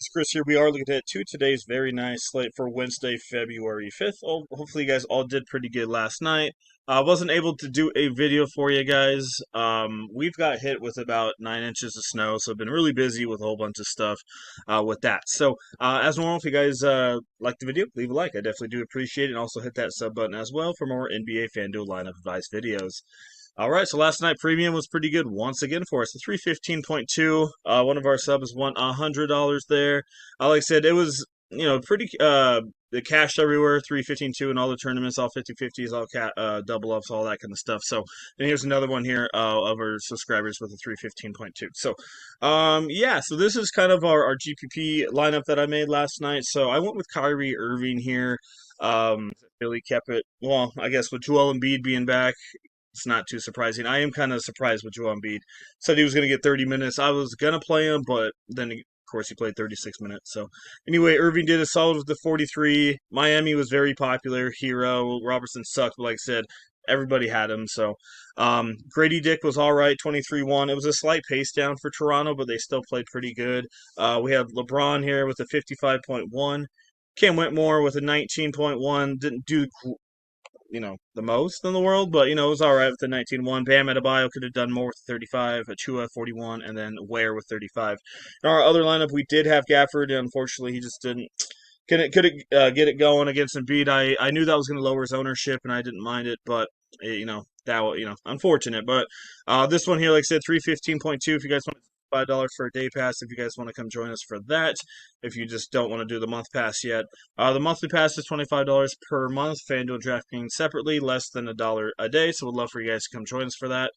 It's Chris here. We are looking at today's very nice slate for Wednesday, February 5th. Hopefully, you guys all did pretty good last night. I wasn't able to do a video for you guys. We've got hit with about 9 inches of snow, so I've been really busy with a whole bunch of stuff with that. So, as normal, if you guys like the video, leave a like. I definitely do appreciate it. And also hit that sub button as well for more NBA Fanduel lineup advice videos. All right, so last night premium was pretty good once again for us. The 315.2. One of our subs won $100 there. Like I said, it was pretty the cash everywhere, 315.2 in all the tournaments, all 50/50s, all double ups, all that kind of stuff. So, and here's another one here of our subscribers with a 315.2. So, yeah, so this is kind of our GPP lineup that I made last night. So I went with Kyrie Irving here. Really kept it. Well, I guess with Joel Embiid being back, it's not too surprising. I am kind of surprised with Joel Embiid. Said he was going to get 30 minutes. I was going to play him, but then, of course, he played 36 minutes. So, anyway, Irving did a solid with the 43. Miami was very popular. Hero. Robertson sucked, but like I said, everybody had him. So, Grady Dick was all right, 23-1. It was a slight pace down for Toronto, but they still played pretty good. We have LeBron here with a 55.1. Cam Whitmore with a 19.1. Didn't do the most in the world, but, it was all right with the 19-1. Bam Adebayo could have done more with 35, Achua 41, and then Ware with 35. In our other lineup, we did have Gafford, and unfortunately, he just didn't get it going against Embiid. I knew that was going to lower his ownership, and I didn't mind it, but that was unfortunate. But this one here, like I said, 315.2. If you guys want $5 for a day pass, if you guys want to come join us for that, if you just don't want to do the month pass yet, the monthly pass is $25 per month. FanDuel, DraftKings separately, less than $1 a day. So we'd love for you guys to come join us for that.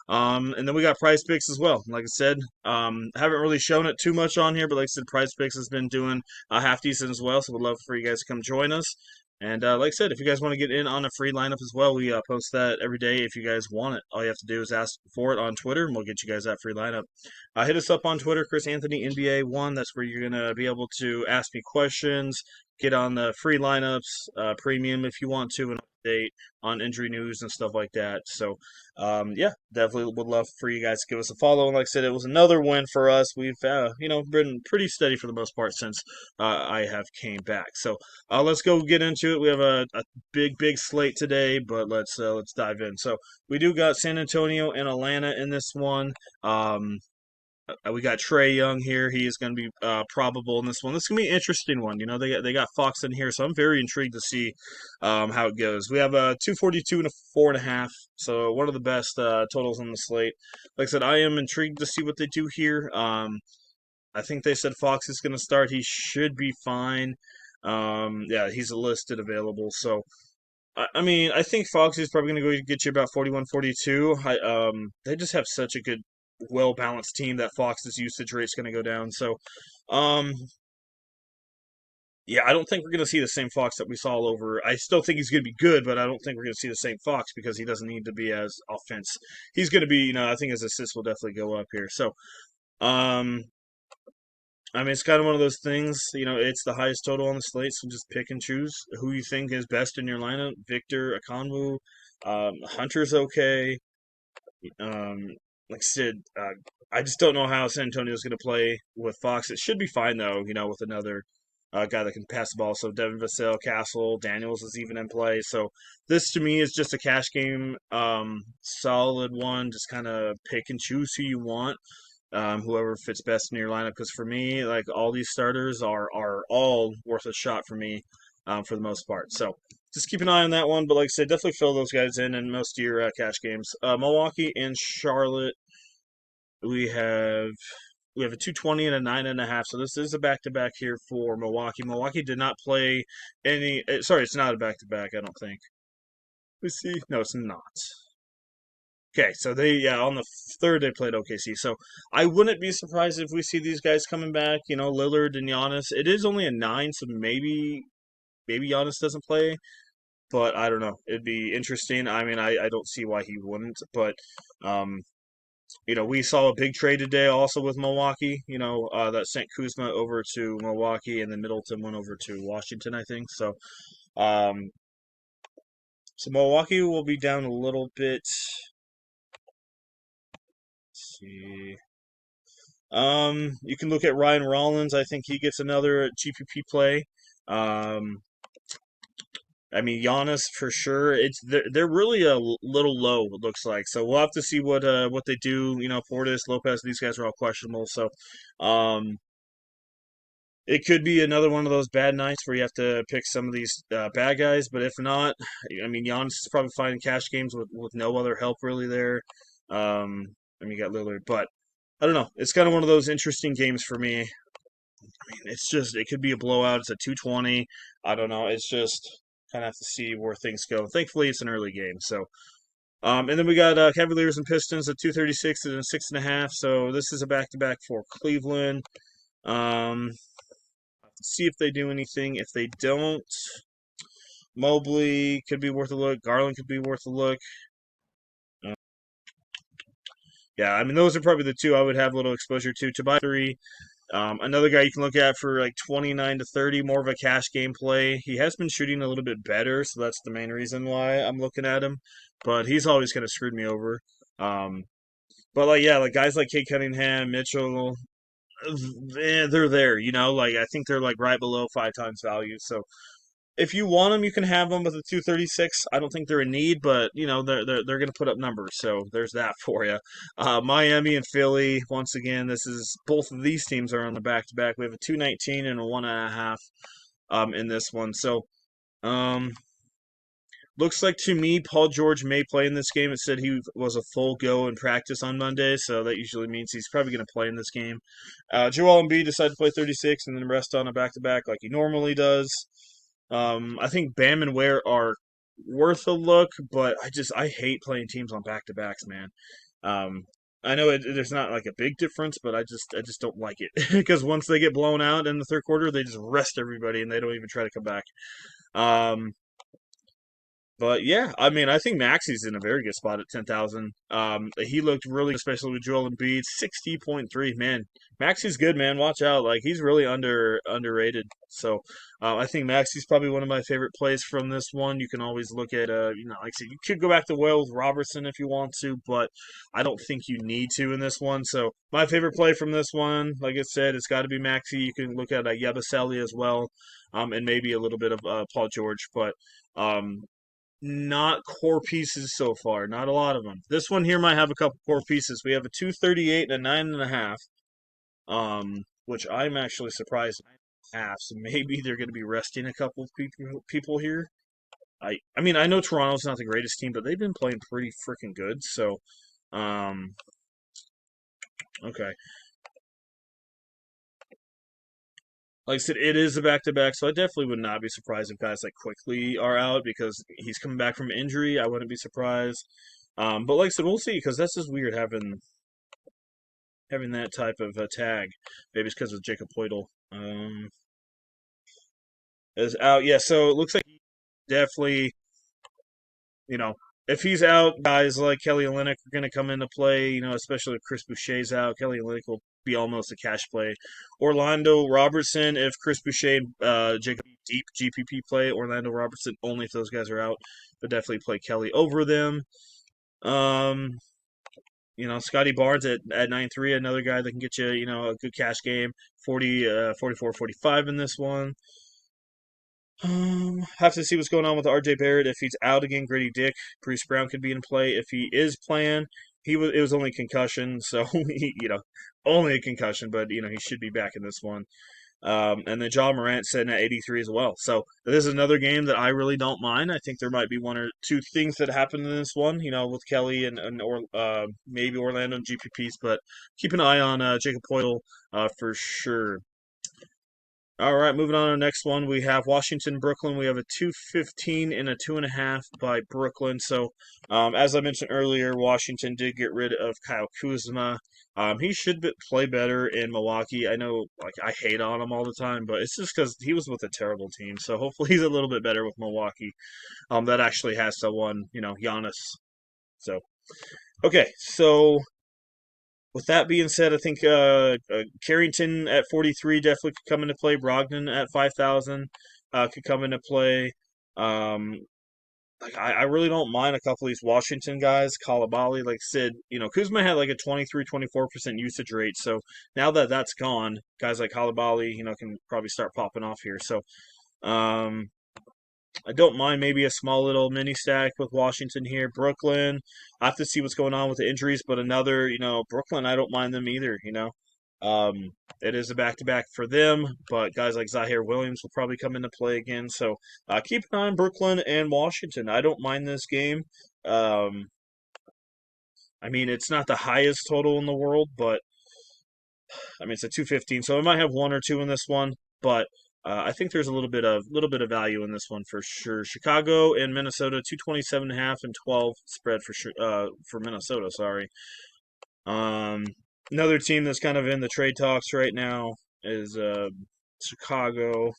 And then we got Prize Picks as well. Like I said, haven't really shown it too much on here, but like I said, Prize Picks has been doing half decent as well. So we'd love for you guys to come join us. And like I said, if you guys want to get in on a free lineup as well, we post that every day if you guys want it. All you have to do is ask for it on Twitter, and we'll get you guys that free lineup. Hit us up on Twitter, Chris Anthony NBA1. That's where you're going to be able to ask me questions, get on the free lineups, premium if you want to, and update on injury news and stuff like that. So, yeah, definitely would love for you guys to give us a follow. And like I said, it was another win for us. We've, been pretty steady for the most part since I have came back. So, let's go get into it. We have a big slate today, but let's dive in. So we do got San Antonio and Atlanta in this one. We got Trae Young here. He is going to be probable in this one. This is going to be an interesting one. They got Fox in here, so I'm very intrigued to see how it goes. We have a 242 and a 4.5, so one of the best totals on the slate. Like I said, I am intrigued to see what they do here. I think they said Fox is going to start. He should be fine. Yeah, he's listed available, so. I mean, I think Fox is probably going to go get you about 41, 42. They just have such a good, well balanced team that Fox's usage rate's going to go down. So, um, yeah, I don't think we're going to see the same Fox that we saw all over. I still think he's going to be good, but I don't think we're going to see the same Fox because he doesn't need to be as offense. He's going to be, I think his assists will definitely go up here. So, um, I mean, it's kind of one of those things. It's the highest total on the slate, so just pick and choose who you think is best in your lineup. Victor, Akonwu, Hunter's okay. Um, like I said, I just don't know how San Antonio's going to play with Fox. It should be fine though. With another guy that can pass the ball. So Devin Vassell, Castle, Daniels is even in play. So this to me is just a cash game, solid one. Just kind of pick and choose who you want. Whoever fits best in your lineup. Because for me, like all these starters are all worth a shot for me, for the most part. So just keep an eye on that one. But like I said, definitely fill those guys in most of your cash games. Milwaukee and Charlotte, we have a 220 and a 9.5. So this is a back to back here for Milwaukee. Milwaukee did not play any. Sorry, it's not a back to back. I don't think. Let's see. No, it's not. Okay, so on the third they played OKC. So I wouldn't be surprised if we see these guys coming back. Lillard and Giannis. It is only a 9, so maybe Giannis doesn't play, but I don't know. It'd be interesting. I mean, I don't see why he wouldn't, but um, we saw a big trade today also with Milwaukee. That sent Kuzma over to Milwaukee, and then Middleton went over to Washington, I think. Um, so Milwaukee will be down a little bit. Let's see. You can look at Ryan Rollins. I think he gets another GPP play. Um, I mean, Giannis for sure. They're really a little low. It looks like so. We'll have to see what they do. You know, Portis, Lopez, these guys are all questionable. So, um, it could be another one of those bad nights where you have to pick some of these bad guys. But if not, I mean, Giannis is probably finding cash games with no other help really there. I mean, you got Lillard, but I don't know. It's kind of one of those interesting games for me. I mean, it's just it could be a blowout. It's a 220. I don't know. It's just kind of have to see where things go. Thankfully, it's an early game. So, and then we got Cavaliers and Pistons at 236 and a 6.5. So this is a back to back for Cleveland. Um, See if they do anything. If they don't, Mobley could be worth a look. Garland could be worth a look. Uh, yeah, I mean those are probably the two I would have a little exposure to. Tobias 3. Another guy you can look at for like 29 to 30, more of a cash game play. He has been shooting a little bit better, so that's the main reason why I'm looking at him. But he's always kind of screwed me over. Um, but like yeah, like guys like Kate Cunningham, Mitchell, they're there. You know, like I think they're like right below 5 times value. So if you want them, you can have them with a 236. I don't think they're in need, but you know they're going to put up numbers, so there's that for you. Miami and Philly, once again, this is both of these teams are on the back to back. We have a 219 and a 1.5 in this one. So um, looks like to me Paul George may play in this game. It said he was a full go in practice on Monday, so that usually means he's probably going to play in this game. Joel Embiid decided to play 36 and then rest on a back to back like he normally does. I think Bam and Ware are worth a look, but I hate playing teams on back to backs, man. Um, I know there's not like a big difference, but I just don't like it because once they get blown out in the third quarter, they just rest everybody and they don't even try to come back. Um, but yeah, I mean, I think Maxi's in a very good spot at 10,000. He looked really, especially with Joel Embiid, 60.3. Man, Maxi's good, man. Watch out, like he's really underrated. So, I think Maxi's probably one of my favorite plays from this one. You can always look at, like I said, you could go back to Wells Robertson if you want to, but I don't think you need to in this one. So, my favorite play from this one, like I said, it's got to be Maxi. You can look at Yabusele as well, and maybe a little bit of Paul George, but. Um, not core pieces so far. Not a lot of them. This one here might have a couple core pieces. We have a 238 and a 9.5, which I'm actually surprised half. So maybe they're going to be resting a couple of people here. I mean, I know Toronto's not the greatest team, but they've been playing pretty freaking good. So, um, okay. Like I said, it is a back to back, so I definitely would not be surprised if guys like Quickly are out because he's coming back from injury. I wouldn't be surprised. But like I said, we'll see because that's just weird having that type of tag. Maybe it's because of Jacob Poeltl. Is out. Yeah, so it looks like he definitely, you know, if he's out, guys like Kelly Olynyk are going to come into play. You know, especially if Chris Boucher's out, Kelly Olynyk will be almost a cash play. Orlando Robertson, if Chris Boucher, Jacob deep GPP play. Orlando Robertson only if those guys are out, but definitely play Kelly over them. Um, Scotty Barnes at 9.3, another guy that can get you, a good cash game. 44, 45 in this one. Have to see what's going on with R.J. Barrett. If he's out again, Grady Dick, Bruce Brown could be in play. If he is playing, it was only concussion, so only a concussion, but he should be back in this one. And then John Morant sitting at 83 as well. So this is another game that I really don't mind. I think there might be one or two things that happen in this one, with Kelly and or maybe Orlando and GPPs, but keep an eye on Jacob Poeltl for sure. All right, moving on to the next one. We have Washington, Brooklyn. We have a 215 and a 2.5 by Brooklyn. So, as I mentioned earlier, Washington did get rid of Kyle Kuzma. He should play better in Milwaukee. I know, like, I hate on him all the time, but it's just because he was with a terrible team. So hopefully he's a little bit better with Milwaukee. That actually has someone, Giannis. So, okay, so with that being said, I think Carrington at 43 definitely could come into play. Brogdon at 5,000 could come into play. Um, like I really don't mind a couple of these Washington guys, Kalabali, like Sid. Kuzma had like a 23-24% usage rate. So now that that's gone, guys like Kalabali, can probably start popping off here. So um, I don't mind maybe a small little mini stack with Washington here. Brooklyn, I have to see what's going on with the injuries, but another, Brooklyn, I don't mind them either. Um, it is a back to back for them, but guys like Zaire Williams will probably come into play again. So keep an eye on Brooklyn and Washington. I don't mind this game. Um, I mean, it's not the highest total in the world, but I mean, it's a 215, so I might have one or two in this one, but I think there's a little bit of value in this one for sure. Chicago and Minnesota, 227.5 and 12 spread for Minnesota. Sorry. Um, Another team that's kind of in the trade talks right now is Chicago.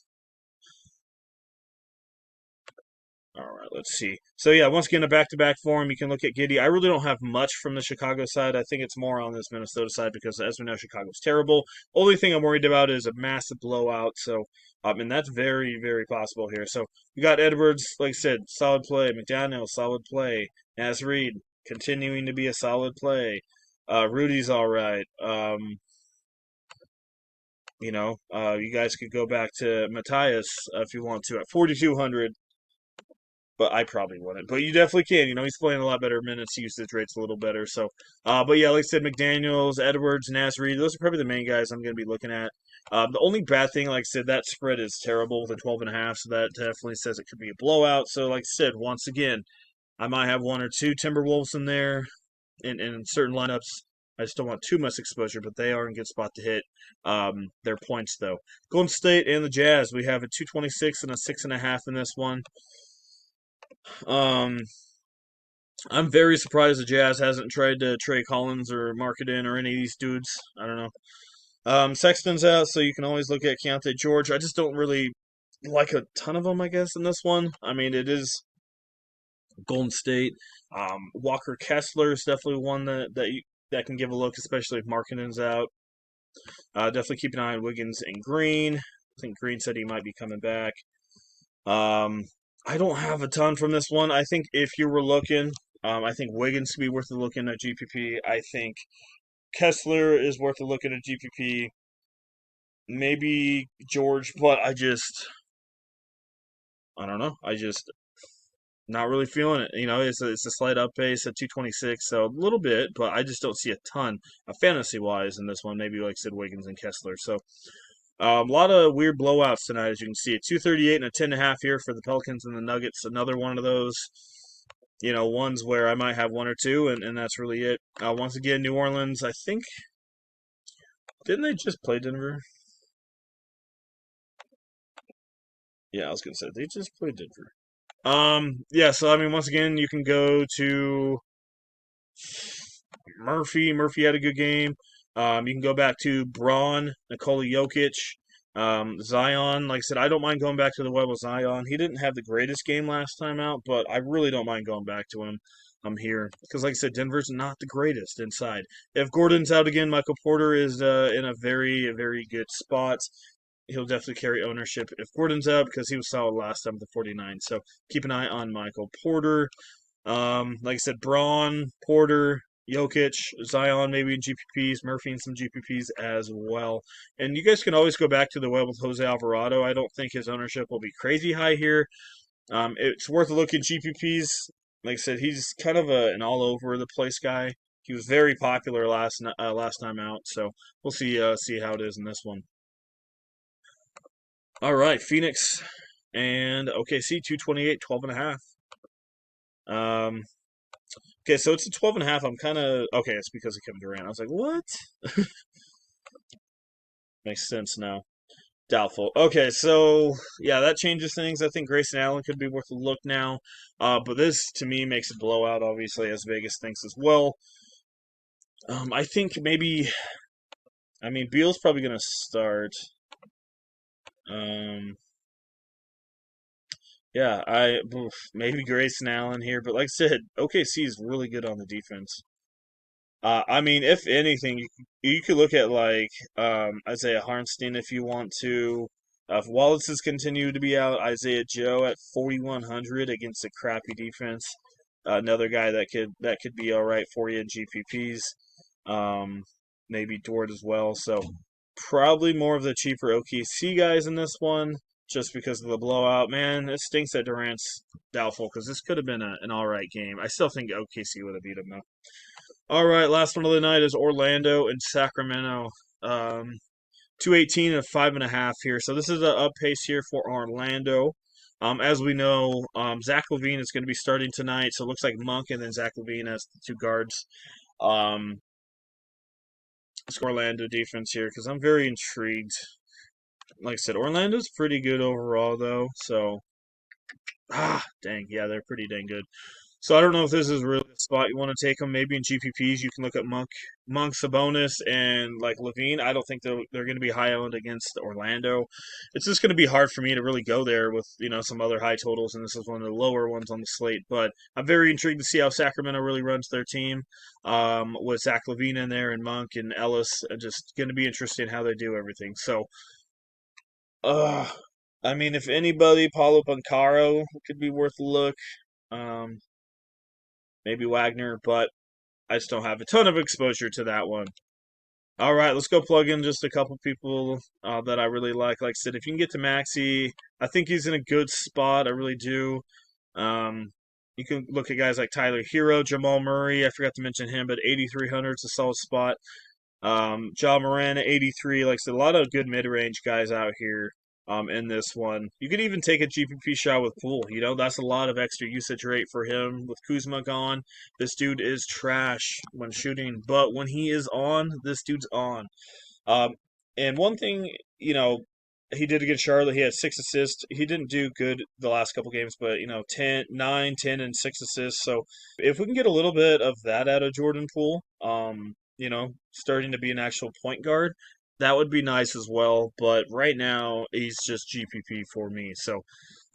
All right, let's see. So yeah, once again, a back-to-back form. You can look at Giddy. I really don't have much from the Chicago side. I think it's more on this Minnesota side because, as we know, Chicago's terrible. Only thing I'm worried about is a massive blowout. So, and that's very, very possible here. So we got Edwards, like I said, solid play. McDaniel, solid play. Nas Reed continuing to be a solid play. Rudy's all right. You guys could go back to Matthias if you want to at 4,200, but I probably wouldn't. But you definitely can. He's playing a lot better minutes. Usage rate's a little better. So, but yeah, like I said, McDaniels, Edwards, Nas Reed, those are probably the main guys I'm going to be looking at. The only bad thing, like I said, that spread is terrible with a 12.5, so that definitely says it could be a blowout. So, like I said, once again, I might have one or two Timberwolves in there in certain lineups. I just don't want too much exposure, but they are in a good spot to hit their points, though. Golden State and the Jazz, we have a 226 and a 6.5 in this one. Um, I'm very surprised the Jazz hasn't tried to trade Collins or Marketing or any of these dudes. I don't know. Sexton's out, so you can always look at Keontae George. I just don't really like a ton of them, I guess, in this one. I mean, it is Golden State. Walker Kessler is definitely one that can give a look, especially if Markkanen's out. Definitely keep an eye on Wiggins and Green. I think Green said he might be coming back. Um, I don't have a ton from this one. I think if you were looking, I think Wiggins could be worth a look in at GPP. I think Kessler is worth a look at GPP. Maybe George, but I don't know. I just not really feeling it. It's a slight up pace at 226, so a little bit, but I just don't see a ton fantasy wise in this one. Maybe like I said, Wiggins and Kessler. So a lot of weird blowouts tonight, as you can see. A 238 and a 10.5 here for the Pelicans and the Nuggets. Another one of those, ones where I might have one or two, and that's really it. Once again, New Orleans, I think, didn't they just play Denver? Yeah, I was going to say, they just played Denver. Yeah, so I mean, once again, you can go to Murphy. Murphy had a good game. You can go back to Braun, Nikola Jokic, Zion. Like I said, I don't mind going back to the well with Zion. He didn't have the greatest game last time out, but I really don't mind going back to him. I'm here because, like I said, Denver's not the greatest inside. If Gordon's out again, Michael Porter is in a very, very good spot. He'll definitely carry ownership if Gordon's out because he was solid last time with the 49. So keep an eye on Michael Porter. Like I said, Braun, Porter, Jokic, Zion, maybe in GPPs, Murphy in some GPPs as well. And you guys can always go back to the web with Jose Alvarado. I don't think his ownership will be crazy high here. It's worth a look at GPPs. Like I said, he's kind of an all over the place guy. He was very popular last time out, so we'll see how it is in this one. All right, Phoenix and OKC 228, 12.5. Um, okay, so it's a 12.5. I'm kind of okay. It's because of Kevin Durant. I was like, what? Makes sense now. Doubtful. Okay, so yeah, that changes things. I think Grayson Allen could be worth a look now, but this to me makes a blowout. Obviously, as Vegas thinks as well. I think maybe. I mean, Beal's probably going to start. Um, yeah, maybe Grayson Allen here, but like I said, OKC is really good on the defense. I mean, if anything, you could look at like Isaiah Harnstein if you want to. If Wallace's continue to be out, Isaiah Joe at 4,100 against a crappy defense. Another guy that could be all right for you in GPPs. Maybe Dort as well. So probably more of the cheaper OKC guys in this one, just because of the blowout. Man, it stinks that Durant's doubtful because this could have been an all right game. I still think OKC would have beat him though. All right, last one of the night is Orlando and Sacramento. 218 and 5.5 here. So this is an up pace here for Orlando. As we know, Zach LaVine is going to be starting tonight, so it looks like Monk and then Zach LaVine as the two guards. Let's go Orlando defense here because I'm very intrigued. Like I said, Orlando's pretty good overall though. So, dang, yeah, they're pretty dang good. So I don't know if this is really the spot you want to take them. Maybe in GPPs you can look at Monk, Sabonis, and like Levine. I don't think they're going to be high owned against Orlando. It's just going to be hard for me to really go there with some other high totals, and this is one of the lower ones on the slate. But I'm very intrigued to see how Sacramento really runs their team with Zach Levine in there and Monk and Ellis. Just going to be interesting how they do everything. So, uh, I mean, if anybody, Paulo Banchero could be worth a look. Um, Maybe Wagner, but I just don't have a ton of exposure to that one. All right, let's go plug in just a couple people that I really like. Like I said, if you can get to Maxey, I think he's in a good spot. I really do. You can look at guys like Tyler Hero, Jamal Murray. I forgot to mention him, but 8,300 is a solid spot. Ja Moran at 83. Like I said, a lot of good mid-range guys out here in this one. You could even take a GPP shot with Poole. That's a lot of extra usage rate for him. With Kuzma gone, this dude is trash when shooting. But when he is on, this dude's on. Um, and one thing, he did against Charlotte. He had 6 assists. He didn't do good the last couple games, but 10, 9, 10, and 6 assists. So if we can get a little bit of that out of Jordan Poole, starting to be an actual point guard, that would be nice as well. But right now, he's just GPP for me. So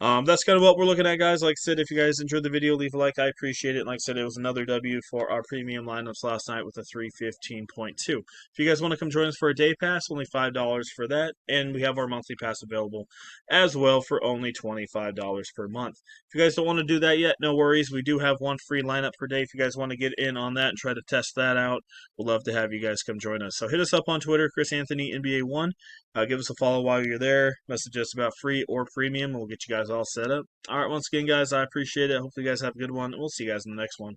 that's kind of what we're looking at, guys. Like I said, if you guys enjoyed the video, leave a like. I appreciate it. And like I said, it was another W for our premium lineups last night with a 315.2. If you guys want to come join us for a day pass, only $5 for that. And we have our monthly pass available as well for only $25 per month. If you guys don't want to do that yet, no worries. We do have one free lineup per day. If you guys want to get in on that and try to test that out, we'd love to have you guys come join us. So hit us up on Twitter, Chris Anthony NBA1. Give us a follow while you're there. Message us about free or premium. We'll get you guys all set up. All right, once again, guys, I appreciate it. Hopefully you guys have a good one, and we'll see you guys in the next one.